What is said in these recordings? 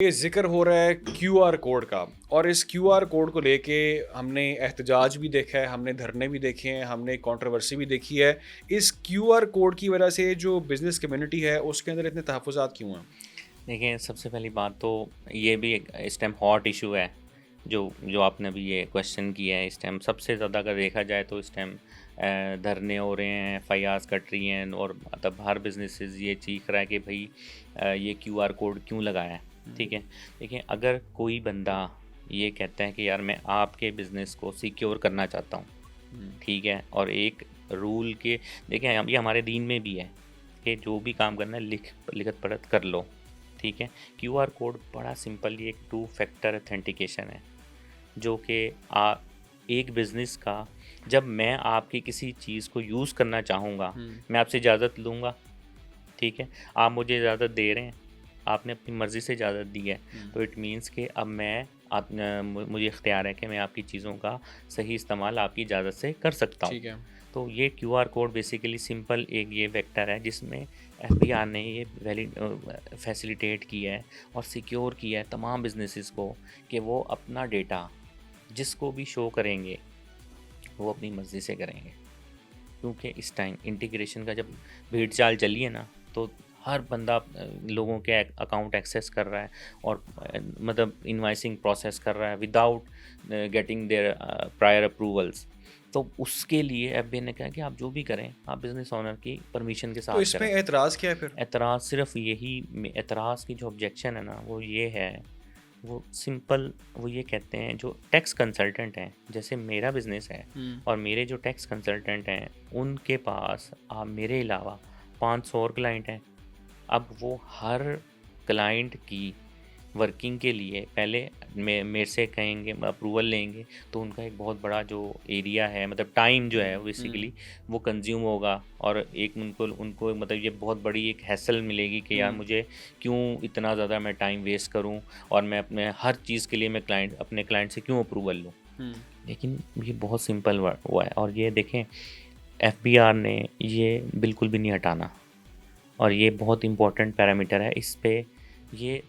ये ज़िक्र हो रहा है क्यूआर कोड का और इस क्यूआर कोड को लेके हमने एहतजाज भी देखा है, हमने धरने भी देखे हैं, हमने कंट्रोवर्सी भी देखी है। इस क्यूआर कोड की वजह से जो बिज़नेस कम्युनिटी है, उसके अंदर इतने तहफ़्फ़ुज़ात क्यों हैं? देखिए, सबसे पहली बात तो ये भी एक इस टाइम हॉट इशू है। जो जो आपने अभी ये क्वेश्चन किया है, इस टाइम सबसे ज़्यादा अगर देखा जाए तो इस टाइम धरने हो रहे हैं, एफआईआर्स कट रही हैं और मतलब हर बिजनेसेस ये चीख रहा है कि भाई ये क्यूआर कोड क्यों लगाया है। ठीक है, देखिए, अगर कोई बंदा ये कहता है कि यार मैं आपके बिज़नेस को सिक्योर करना चाहता हूँ, ठीक है, और एक रूल के, देखिए ये हमारे दीन में भी है कि जो भी काम करना है लिखत पढ़त कर लो। ठीक है, क्यूआर कोड बड़ा सिंपल, ये एक 2 फैक्टर ऑथेंटिकेशन है जो कि एक बिज़नेस का, जब मैं आपकी किसी चीज़ को यूज़ करना चाहूँगा, मैं आपसे इजाज़त लूँगा। ठीक है, आप मुझे इजाज़त दे रहे हैं, आपने अपनी मर्ज़ी से इजाज़त दी है, तो इट मीन्स कि अब मुझे इख्तियार है कि मैं आपकी चीज़ों का सही इस्तेमाल आपकी इजाज़त से कर सकता हूँ। ठीक है। तो ये क्यूआर कोड बेसिकली सिंपल एक ये वेक्टर है जिसमें एफबीआर ने ये फैसिलिटेट किया है और सिक्योर किया है तमाम बिजनेसेस को कि वो अपना डेटा जिसको भी शो करेंगे वो अपनी मर्ज़ी से करेंगे। क्योंकि इस टाइम इंटीग्रेशन का जब भीड़ चाल चली है ना, तो हर बंदा लोगों के अकाउंट एक्सेस कर रहा है और मतलब इनवाइसिंग प्रोसेस कर रहा है without getting their prior approvals. तो उसके लिए एफबीआई ने कहा कि आप जो भी करें, आप बिज़नेस ओनर की परमिशन के तो साथ इसमें करें। एतराज़ क्या है फिर? एतराज़ सिर्फ यही एतराज़ की जो ऑब्जेक्शन है ना, वो ये है, वो सिंपल, वो ये कहते हैं जो टैक्स कंसल्टेंट हैं, जैसे मेरा बिज़नेस है हुँ। और मेरे जो टैक्स कंसल्टेंट हैं, उनके पास मेरे अलावा 500 और क्लाइंट हैं। अब वो हर क्लाइंट की वर्किंग के लिए पहले मेरे से कहेंगे, अप्रूवल लेंगे, तो उनका एक बहुत बड़ा जो एरिया है, मतलब टाइम जो है बेसिकली वो कंज्यूम होगा और एक उनको उनको मतलब ये बहुत बड़ी एक हैसल मिलेगी कि यार मुझे क्यों इतना ज़्यादा मैं टाइम वेस्ट करूं और मैं अपने हर चीज़ के लिए मैं अपने क्लाइंट से क्यों अप्रूवल लूं। हुँ। लेकिन ये बहुत सिंपल हुआ है और ये देखें, एफबीआर ने ये बिल्कुल भी नहीं हटाना और ये बहुत इंपॉर्टेंट पैरामीटर है। इस पे ये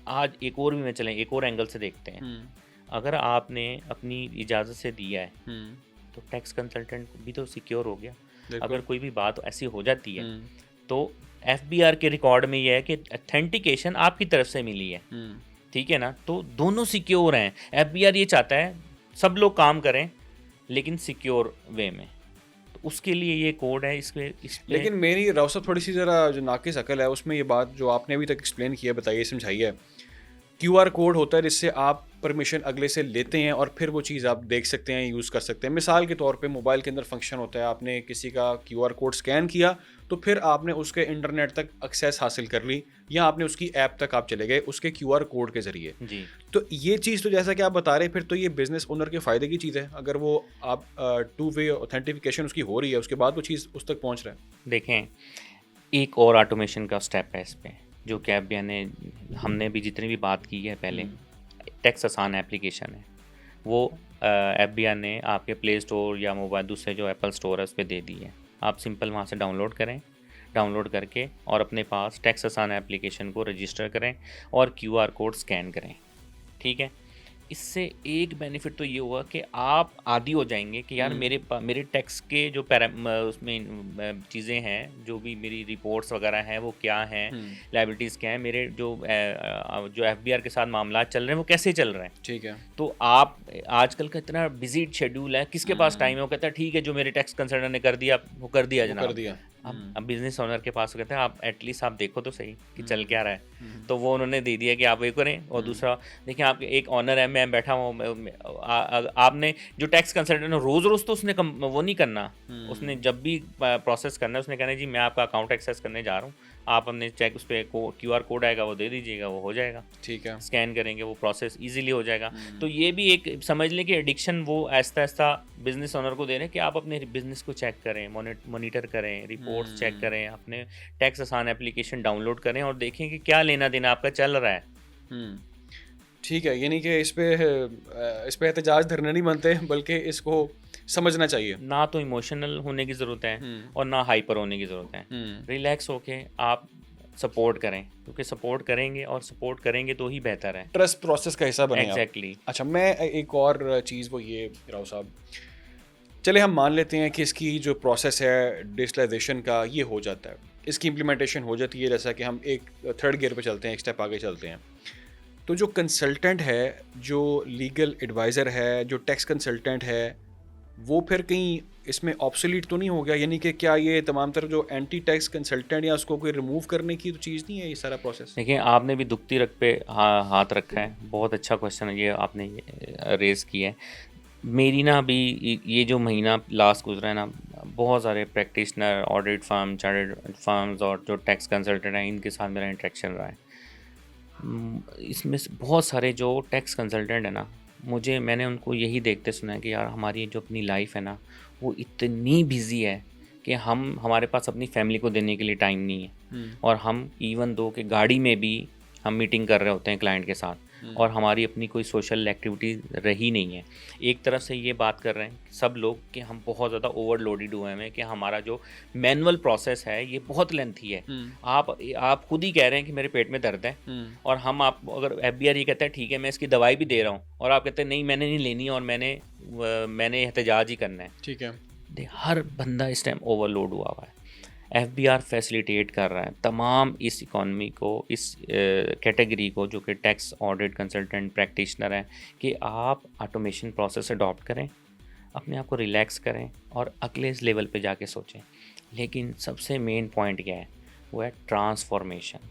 आज एक और भी में चलें, एक और एंगल से देखते हैं। हुँ। अगर आपने अपनी इजाज़त से दिया है हुँ। तो टैक्स कंसल्टेंट भी तो सिक्योर हो गया। अगर बिल्कुल। कोई भी बात ऐसी हो जाती है हुँ। तो एफबीआर के रिकॉर्ड में ये है कि ऑथेंटिकेशन आपकी तरफ से मिली है। हुँ। ठीक है ना, तो दोनों सिक्योर हैं। एफबीआर ये चाहता है सब लोग काम करें लेकिन सिक्योर वे में, तो उसके लिए ये कोड है। इस पे लेकिन मेरी राव साहब थोड़ी-सी ज़रा जो नाक़िस अक़ल है, उसमें ये बात जो आपने अभी तक एक्सप्लेन की है, बताइए, समझाइए। क्यूआर कोड होता है जिससे आप परमिशन अगले से लेते हैं और फिर वो चीज़ आप देख सकते हैं, यूज़ कर सकते हैं। मिसाल के तौर पे मोबाइल के अंदर फंक्शन होता है, आपने किसी का क्यूआर कोड स्कैन किया, तो फिर आपने उसके इंटरनेट तक एक्सेस हासिल कर ली या आपने उसकी ऐप तक आप चले गए उसके क्यूआर कोड के ज़रिए। जी, तो ये चीज़ तो जैसा कि आप बता रहे हैं, फिर तो ये बिज़नेस ओनर के फ़ायदे की चीज़ है। अगर वो आप टू वे ऑथेंटिफिकेशन उसकी हो रही है, उसके बाद वो चीज़ उस तक पहुँच रहा है। देखें, एक और ऑटोमेशन का स्टेप है इस पे, जो कि एफबीआई ने, हमने भी जितनी भी बात की है पहले, टैक्स आसान एप्लीकेशन है। वो एफबीआई ने आपके प्ले स्टोर या मोबाइल दूसरे जो एप्पल स्टोर है उस पे दे दी है। आप सिंपल वहाँ से डाउनलोड करें, डाउनलोड करके और अपने पास टैक्स आसान एप्लीकेशन को रजिस्टर करें और क्यूआर कोड स्कैन करें। ठीक है, इससे एक बेनिफिट तो ये हुआ कि आप आदी हो जाएंगे कि यार मेरे टैक्स के जो उसमें चीज़ें हैं, जो भी मेरी रिपोर्ट्स वगैरह हैं वो क्या हैं, हुँ। लायबिलिटीज़ क्या हैं, मेरे जो एफबीआर के साथ मामला चल रहे हैं वो कैसे चल रहे हैं। ठीक है। तो आप आजकल का इतना बिजी शेड्यूल है, किसके पास टाइम है, वो कहता है ठीक है जो मेरे टैक्स कंसल्टेंट ने कर दिया वो कर दिया वो कर जनाब। दिया। अब बिजनेस ओनर के पास वो कहते हैं आप एटलीस्ट आप देखो तो सही कि चल क्या रहा है। हुँ। तो वो उन्होंने दे दिया कि आप ये करें। और दूसरा, देखिए, आप एक ऑनर है, मैं बैठा हूँ, आपने जो टैक्स कंसल्टेंट है रोज़ रोज़ तो उसने वो नहीं करना। उसने जब भी प्रोसेस करना है उसने कहना है जी मैं आपका अकाउंट एक्सेस करने जा रहा हूँ, आप अपने चेक उस पर क्यूआर कोड आएगा वो दे दीजिएगा, वो हो जाएगा। ठीक है। स्कैन करेंगे वो प्रोसेस इजीली हो जाएगा। तो ये भी एक समझ लें कि एडिक्शन वो ऐसा ऐसा बिजनेस ओनर को दे रहे हैं कि आप अपने बिजनेस को चेक करें, मॉनिटर करें, रिपोर्ट्स चेक करें, अपने टैक्स आसान एप्लीकेशन डाउनलोड करें और देखें कि क्या लेना देना आपका चल रहा है। हुँ। ठीक है, यानी कि इस पे एहतजाज धरने नहीं बनते, बल्कि इसको समझना चाहिए। ना तो इमोशनल होने की ज़रूरत है हुँ। और ना हाइपर होने की ज़रूरत है। हुँ। रिलैक्स होके आप सपोर्ट करें, क्योंकि सपोर्ट करेंगे और सपोर्ट करेंगे तो ही बेहतर है। ट्रस्ट प्रोसेस का हिस्सा बने आप। एग्जैक्टली। अच्छा, मैं एक और चीज़ वो ये राव साहब, चले हम मान लेते हैं कि इसकी जो प्रोसेस है डिजिटलाइजेशन का ये हो जाता है, इसकी इम्प्लीमेंटेशन हो जाती है, जैसा कि हम एक थर्ड गियर पे चलते हैं, एक स्टेप आगे चलते हैं, तो जो कंसल्टेंट है, जो लीगल एडवाइज़र है, जो टैक्स कंसल्टेंट है, वो फिर कहीं इसमें ऑब्सोलीट तो नहीं हो गया? यानी कि क्या ये तमाम तरह जो एंटी टैक्स कंसल्टेंट या उसको कोई रिमूव करने की तो चीज़ नहीं है ये सारा प्रोसेस? देखिए, आपने भी दुखती रग पे हाथ रखा है, बहुत अच्छा क्वेश्चन है ये आपने रेज़ किया है। मेरी ना अभी ये जो महीना लास्ट गुजरा है ना, बहुत सारे practitioner, audit firm, chartered firms और जो टैक्स कंसल्टेंट हैं, इनके साथ मेरा इंटरेक्शन रहा है। इसमें से बहुत सारे जो टैक्स कंसल्टेंट है ना, मैंने उनको यही देखते सुना है कि यार हमारी जो अपनी लाइफ है ना, वो इतनी बिजी है कि हमारे पास अपनी फैमिली को देने के लिए टाइम नहीं है। और हम इवन दो कि गाड़ी में भी हम मीटिंग कर रहे होते हैं क्लाइंट के साथ, और हमारी अपनी कोई सोशल एक्टिविटी रही नहीं है। एक तरफ से ये बात कर रहे हैं सब लोग कि हम बहुत ज़्यादा ओवरलोडेड हुए हैं, कि हमारा जो मैनुअल प्रोसेस है ये बहुत लेंथी है। आप खुद ही कह रहे हैं कि मेरे पेट में दर्द है, और आप अगर FBI ये कहता है ठीक है मैं इसकी दवाई भी दे रहा हूँ, और आप कहते हैं नहीं मैंने नहीं लेनी और मैंने एहतजाज ही करना है। ठीक है, हर बंदा इस टाइम ओवरलोड हुआ है। FBR फैसिलिटेट कर रहा है तमाम इस इकॉनमी को, इस कैटेगरी को, जो कि टैक्स ऑडिट कंसल्टेंट प्रैक्टिशनर हैं, कि आप ऑटोमेशन प्रोसेस अडॉप्ट करें, अपने आप को रिलैक्स करें और अगले इस लेवल पे जाके सोचें। लेकिन सबसे मेन पॉइंट क्या है, वो है ट्रांसफॉर्मेशन,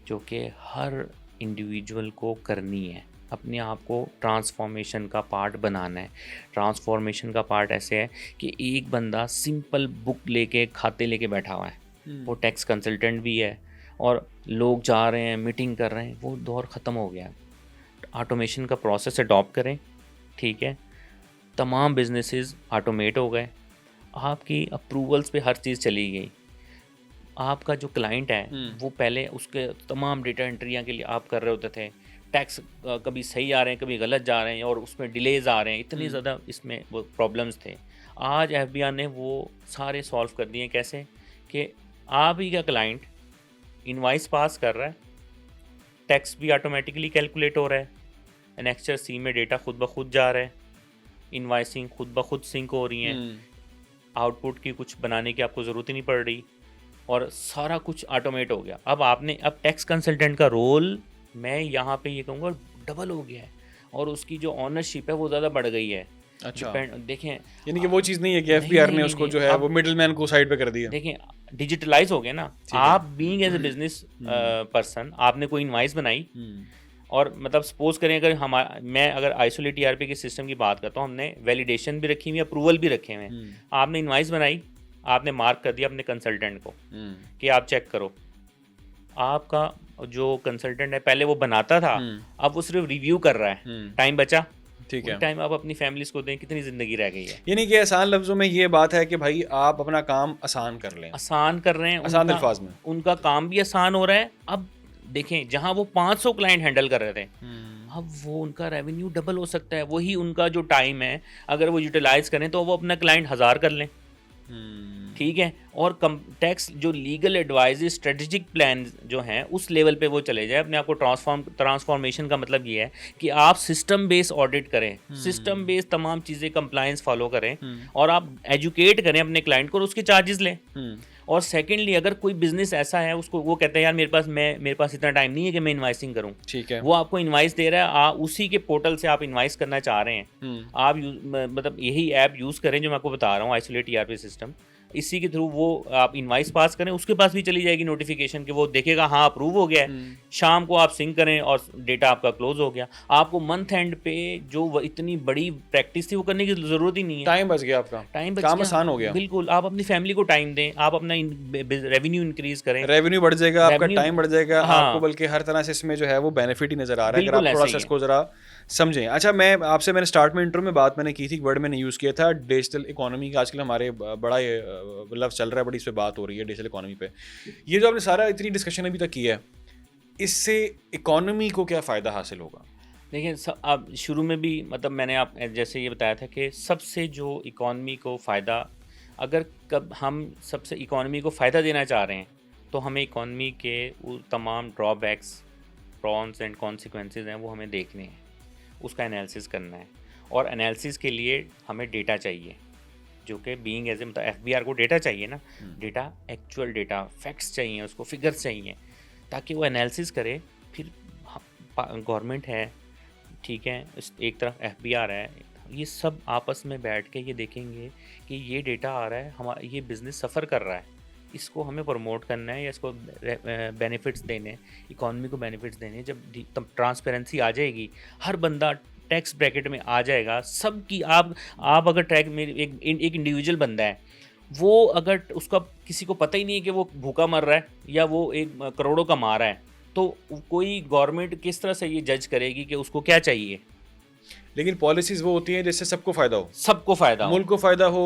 जो कि हर इंडिविजुअल को करनी है। अपने आप को ट्रांसफॉर्मेशन का पार्ट बनाना है। ट्रांसफॉर्मेशन का पार्ट ऐसे है कि एक बंदा सिंपल बुक लेके, खाते लेके बैठा हुआ है, वो टैक्स कंसल्टेंट भी है, और लोग जा रहे हैं, मीटिंग कर रहे हैं, वो दौर ख़त्म हो गया। ऑटोमेशन का प्रोसेस अडॉप्ट करें, ठीक है, तमाम बिजनेसेस ऑटोमेट हो गए, आपकी अप्रूवल्स पे हर चीज़ चली गई। आपका जो क्लाइंट है वो पहले उसके तमाम डेटा एंट्रियाँ के लिए आप कर रहे होते थे, टैक्स कभी सही आ रहे हैं, कभी गलत जा रहे हैं, और उसमें डिलेज आ रहे हैं, इतनी ज़्यादा इसमें वो प्रॉब्लम्स थे। आज FBR ने वो सारे सॉल्व कर दिए। कैसे कि आप ही का क्लाइंट इनवाइस पास कर रहा है, टैक्स भी ऑटोमेटिकली कैलकुलेट हो रहा है, एनेक्चर C में डेटा खुद ब खुद जा रहा है, इनवाइसिंग खुद ब खुद सिंक हो रही हैं, आउटपुट की कुछ बनाने की आपको ज़रूरत ही नहीं पड़ रही, और सारा कुछ ऑटोमेट हो गया। अब टैक्स कंसल्टेंट का रोल मैं यहाँ पे ये कहूँगा डबल हो गया है, और उसकी जो ऑनरशिप है वो ज़्यादा बढ़ गई है। अच्छा, देखें, यानी कि वो चीज़ नहीं है कि FBR ने उसको जो है वो मिडलमैन को साइड पे कर दिया। देखें, डिजिटलाइज हो गया ना। आप being as a business person, आपने कोई इनवाइस बनाई, और मतलब सपोज करें अगर मैं अगर आइसोलेट ERP के सिस्टम की बात करता हूँ, हमने वैलिडेशन भी रखी हुई, अप्रूवल भी रखे हुए हैं। आपने इनवाइस बनाई, आपने मार्क कर दिया अपने कंसल्टेंट को कि आप चेक करो। आपका जो कंसल्टेंट है पहले वो बनाता था, अब वो सिर्फ रिव्यू कर रहा है, टाइम बचा, ठीक है, टाइम आप अपनी फैमिलीज को दें, कितनी जिंदगी रह गई है। यानी कि आसान लफ्जों में ये बात है कि भाई आप अपना काम आसान कर लें, आसान कर रहे हैं, आसान अल्फाज में उनका काम भी आसान हो रहा है। अब देखें, जहां वो 500 क्लाइंट हैंडल कर रहे थे, अब वो उनका रेवेन्यू डबल हो सकता है। वही उनका जो टाइम है, अगर वो यूटिलाइज करें तो वो अपना क्लाइंट 1000 कर लें, ठीक है, और टैक्स जो लीगल एडवाइस, स्ट्रेटेजिक प्लान जो हैं उस लेवल पे वो चले जाए। अपने आप को ट्रांसफॉर्मेशन का मतलब ये है कि आप सिस्टम बेस्ड ऑडिट करें, सिस्टम बेस्ड तमाम चीज़ें कंप्लायंस फॉलो करें, और आप एजुकेट करें अपने क्लाइंट को और उसके चार्जेस लें। और सेकेंडली, अगर कोई बिजनेस ऐसा है, उसको वो कहता है यार मेरे पास इतना टाइम नहीं है कि मैं इन्वाइसिंग करूं, ठीक है, वो आपको इन्वाइस दे रहा है, आप उसी के पोर्टल से आप इन्वाइस करना चाह रहे हैं, आप मतलब यही ऐप यूज़ करें जो मैं आपको बता रहा हूँ, आइसोलेट ERP सिस्टम, इसी के थ्रू वो आप इनवाइस पास करें, उसके पास भी चली जाएगी नोटिफिकेशन कि वो देखेगा हाँ अप्रूव हो गया है। शाम को आप सिंक करें और डेटा आपका क्लोज हो गया। आपको मंथ एंड पे जो इतनी बड़ी प्रैक्टिस थी वो करने की जरूरत ही नहीं है, टाइम बच गया, आपका टाइम बच गया, काम आसान हो गया। बिल्कुल, आप अपनी फैमिली को टाइम दें, आप अपना रेवेन्यू इंक्रीज करें, रेवेन्यू बढ़ जाएगा, आपका टाइम बढ़ जाएगा, आपको बल्कि हर तरह से इसमें जो है वो बेनिफिट ही नजर आ रहा है, अगर आप प्रोसेस को जरा समझें। अच्छा, मैंने स्टार्ट में इंट्रो में बात मैंने की थी, वर्ड मैंने यूज़ किया था डिजिटल इकोनॉमी का। आजकल हमारे बड़ा ये लफ्ज़ चल रहा है, बड़ी इस पर बात हो रही है डिजिटल इकोनॉमी पे। ये जो आपने सारा इतनी डिस्कशन अभी तक की है, इससे इकोनॉमी को क्या फ़ायदा हासिल होगा? देखिए, अब शुरू में भी मतलब मैंने आप जैसे ये बताया था कि सबसे जो इकोनॉमी को फ़ायदा, अगर कब हम सबसे इकोनॉमी को फ़ायदा देना चाह रहे हैं तो हमें इकॉनमी के वो तमाम ड्रॉबैक्स, प्रॉन्स एंड कॉन्सिक्वेंसेज हैं, वो हमें देखने हैं, उसका एनालिसिस करना है। और एनालिसिस के लिए हमें डेटा चाहिए, जो कि बीइंग एज ए मतलब एफबीआर को डेटा चाहिए ना, डेटा, एक्चुअल डेटा, फैक्ट्स चाहिए, उसको फिगर्स चाहिए, ताकि वो एनालिसिस करे। फिर गवर्नमेंट है, ठीक है, एक तरफ एफबीआर है, ये सब आपस में बैठ के ये देखेंगे कि ये डेटा आ रहा है, हमारा ये बिज़नेस सफ़र कर रहा है, इसको हमें प्रमोट करना है या इसको बेनिफिट्स देने, इकॉनमी को बेनिफिट्स देने। जब तब ट्रांसपेरेंसी आ जाएगी, हर बंदा टैक्स ब्रैकेट में आ जाएगा, सबकी आप अगर ट्रैक में एक इंडिविजुअल बंदा है, वो अगर उसका किसी को पता ही नहीं है कि वो भूखा मर रहा है या वो एक करोड़ों कमा रहा है, तो कोई गवर्नमेंट किस तरह से ये जज करेगी कि उसको क्या चाहिए? लेकिन पॉलिसीज़ वो होती हैं जिससे सबको फ़ायदा हो, सबको फ़ायदा हो। मुल्क को फ़ायदा हो,